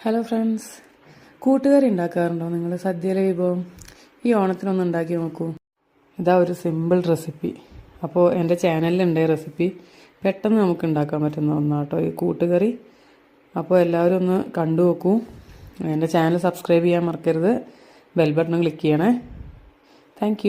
Hello friends, കൂട്ടുകറി ഉണ്ടാക്കാറുണ്ടോ നിങ്ങൾ? സദ്യയിലെ വിഭവം ഈ ഓണത്തിനൊന്ന് ഉണ്ടാക്കി നോക്കൂ. ഇതാ ഒരു സിമ്പിൾ റെസിപ്പി. അപ്പോൾ എൻ്റെ ചാനലിലുണ്ട് റെസിപ്പി. പെട്ടെന്ന് നമുക്ക് ഉണ്ടാക്കാൻ പറ്റുന്ന ഒന്നാട്ടോ ഈ കൂട്ടുകറി. അപ്പോൾ എല്ലാവരും ഒന്ന് കണ്ടു നോക്കൂ. എൻ്റെ ചാനൽ സബ്സ്ക്രൈബ് ചെയ്യാൻ മറക്കരുത്. ബെൽ ബട്ടൺ ക്ലിക്ക് ചെയ്യണേ. താങ്ക്